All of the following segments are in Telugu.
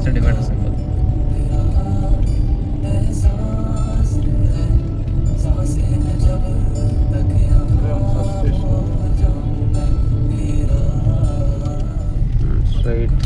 వచ్చిన డివైడర్ సింబల్. స్ట్రైట్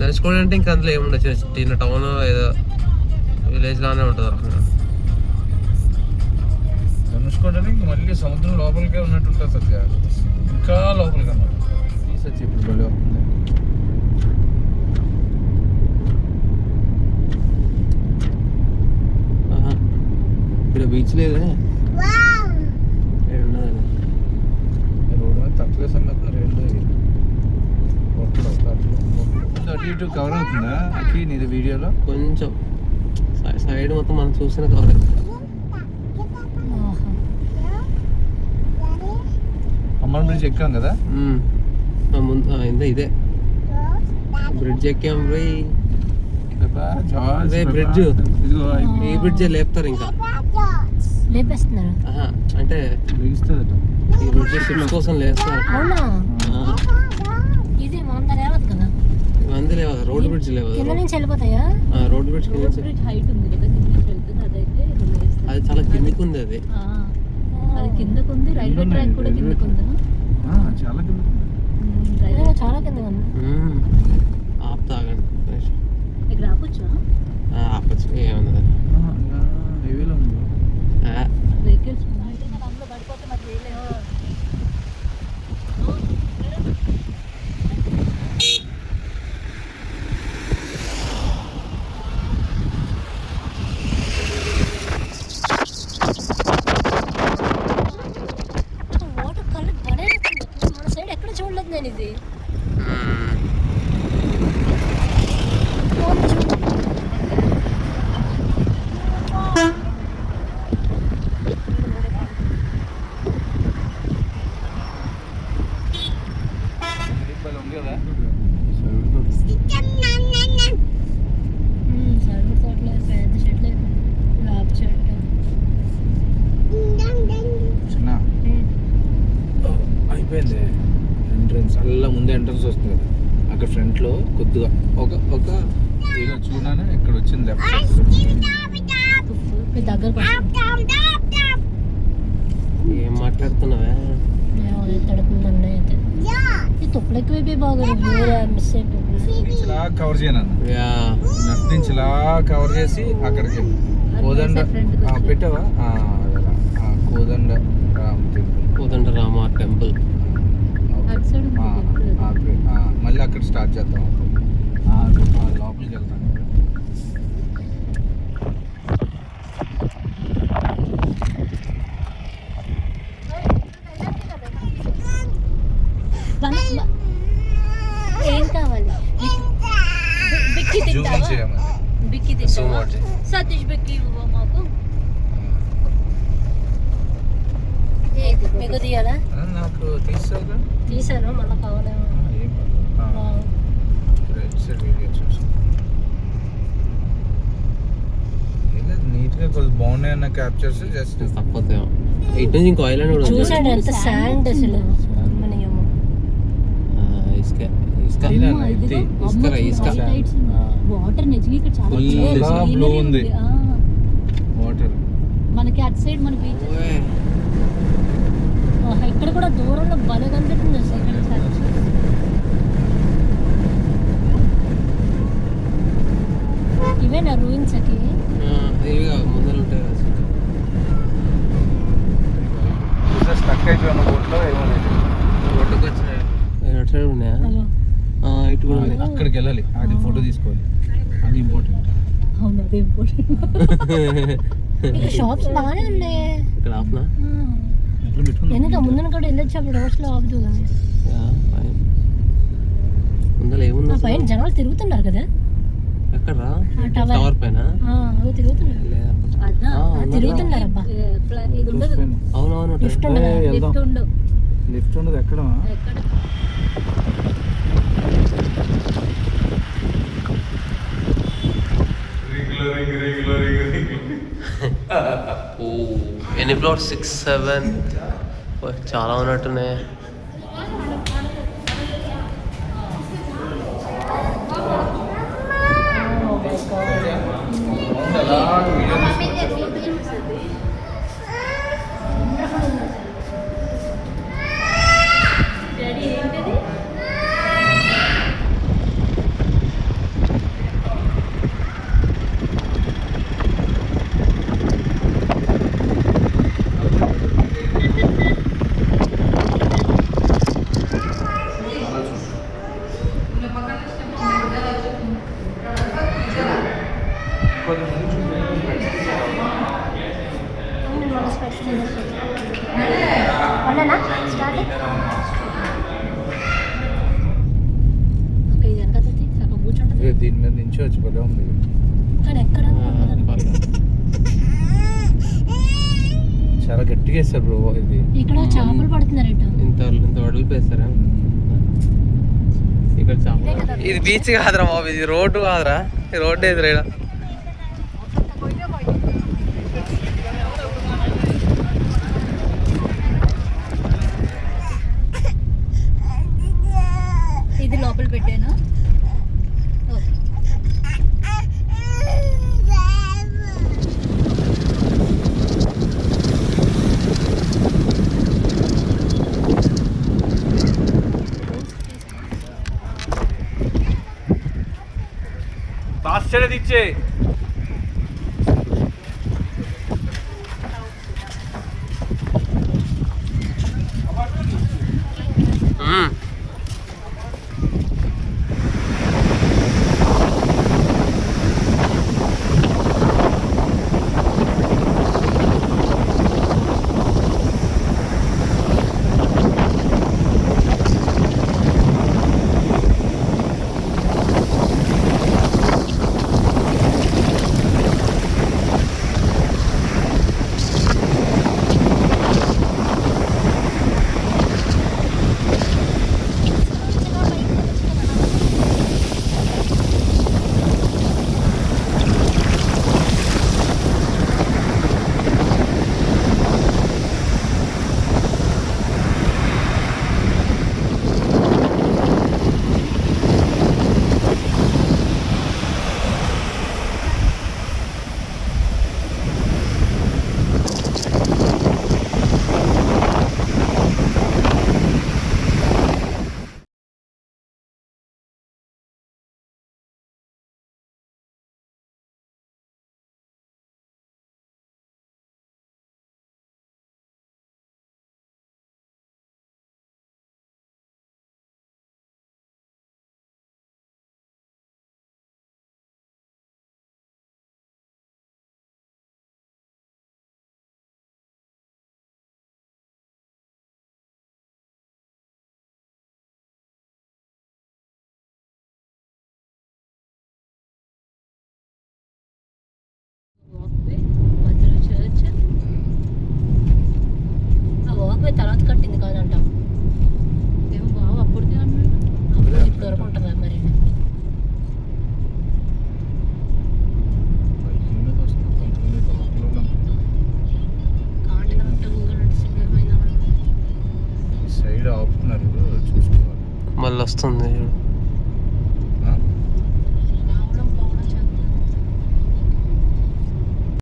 తెలుసుకోవాలంటే ఇంకా అందులో ఏముండదు, చిన్న టౌన్ ఏదో విలేజ్ లానే ఉంటుంది రకంగా. ధనుష్కోటకి మళ్ళీ సముద్రం లోపలికే ఉన్నట్టు ఉంటుంది సత్య, ఇంకా లోపలికి అన్నమాట. సత్య ఇప్పుడు బలి అవుతుంది. ఇక్కడ బీచ్ లేదే, రోడ్డు మీద తక్కువ సంగతున్నారు ఏంటో. అటు ఇటు కవర్ అవుతుందా అకి నీది వీడియోలో? కొంచెం సైడ్ మొత్తం మనం చూసిన కవర్ అవుతుంది. అమ్మన్ బ్రిడ్జ్ ఎక్కాం కదా ముందు, ఇదే బ్రిడ్జ్ ఎక్కాం పోయి. బ్రిడ్జ్ ఈ బ్రిడ్జ్ లేపుతారు ఇంకా లేపేస్తున్నారు అంటే బిగిస్తుందట. ఈ బ్రిడ్జ్ షిప్స్ కోసం లేస్తారు. ఇది కదా మంది లేవు, రోడ్ బ్రిడ్జ్ లేవు. కింద నుంచి వెళ్ళిపోతాయా? రోడ్ బ్రిడ్జ్ హైట్ ఉంది కదా, కింద నుంచి వెళ్తుంది. అదైతే అది చాలా కిందికి ఉంది. అది కిందకు ఉంది. రైల్వే ట్రాక్ కూడా కిందకు ఉందా? చాలా కింద, చాలా కింద ఉంది. ఆపుతా ఆగండి, ఇక్కడ ఆపొచ్చా? ఆపచ్చు, ఏమన్నది హైవేలో ఉంది. వెహికల్స్ అందులో పడిపోతే మరి చేయలేము. వాటర్ కలర్ పడే మన సైడ్ ఎక్కడ చూడలేదు నేను ఇది. అయిపోయింది ఎంట్రన్స్, అలా ముందే ఎంట్రన్స్ వస్తుంది కదా, అక్కడ ఫ్రంట్లో కొద్దిగా ఒక చూడనే ఇక్కడ వచ్చింది దగ్గర. ఏం మాట్లాడుతున్నావా? తొప్పులు ఎక్కువైపోయి బాగా మిస్ అయిపోయింది. ఇలా కవర్ చేయను నెట్ నుంచి ఇలా కవర్ చేసి అక్కడికి కోదండ పెట్టావా? కోదండ కోదండరామ టెంపుల్. మళ్ళీ అక్కడ స్టార్ట్ చేద్దాం. లోపలికి వెళ్తాను. ఏం కావాలి? బిక్కి తింటావా? బిక్కి తింటావా? సతీష్ బిక్కి ఇవ్వ మాకు. మీకు తీయాలా? నాకు తీసాను, మళ్ళీ కావాలేమో. నీట్గా కొద్దిగా బాగున్నాయి అన్న క్యాప్చర్స్. జస్ట్ తప్పతే ఇటు నుంచి ఇంకో ఐలాండ్ కూడా చూసాడు, ఎంత శాండ్ అసలు. వాటర్ నిజంగా ఇక్కడ చాలా బ్లూ ఉంది వాటర్. మనకి అటు సైడ్ మన బీచ్ ఇక్కడ కూడా దూరంలో భలే కనిపిస్తుంది అసలు. ఇవేనా రూయిన్స్ కి ముందర ఉంటాయి. స్టక్ అయిపోయిన బోట్లో ఏమో రోడ్డుకి వచ్చినాయి, అటు సైడ్ ఉన్నాయా? ఇటు కూడా అక్కడికి వెళ్ళాలి, అది ఫోటో తీసుకోవాలి, అది ఇంపార్టెంట్. అవును, అది ఇంపార్టెంట్. షాప్స్ బాగానే ఉన్నాయి ఇక్కడ. ఆపునా ఎందుకు ముందు కూడా వెళ్ళొచ్చు, అప్పుడు రోడ్స్ లో ఆపుతుంది. ముందర ఏముంది? పైన జనాలు తిరుగుతున్నారు కదా. ఎక్కడ? టవర్ పైన తిరుగుతున్నారు. తిరుగుతున్నారు అబ్బా. ఇది ఉండదు. అవునవును. లిఫ్ట్ ఉండదు. లిఫ్ట్ ఉండదు. లిఫ్ట్ ఉండదు ఎక్కడ ఎక్కడ ఎన్ని ఫ్లోర్ 6, 7 చాలా ఉన్నట్టున్నాయి. డాడీ ఏంటిది? ఓకే, ఇది వెనక తట్టి అక్కడ కూర్చుంటుంది. దీని మీద నించోవచ్చు, భలే ఉంది. కానీ ఎక్కడ చాలా గట్టిగా వేస్తారు బ్రో ఇది. ఇక్కడ చేపలు పడుతున్నారట. ఇంత వడిలిపేస్తారా ఇక్కడ చేపలు? ఇది బీచ్ కాదురా బాబు, ఇది రోడ్డు కాదురా, ఈ రోడ్డు ఎదురేడా. ఇది లోపల పెట్టాను. ছেড়ে দিচ্ছে। తర్వాత కట్టింది కాదంట. ఏమో బావ అప్పుడుదే అన్నాడు. ఇప్పుడు వరకు ఉంటుందా మరి? సైడ్ ఆపుతున్నారు, చూసుకోవాలి. మళ్ళీ వస్తుంది చూడు.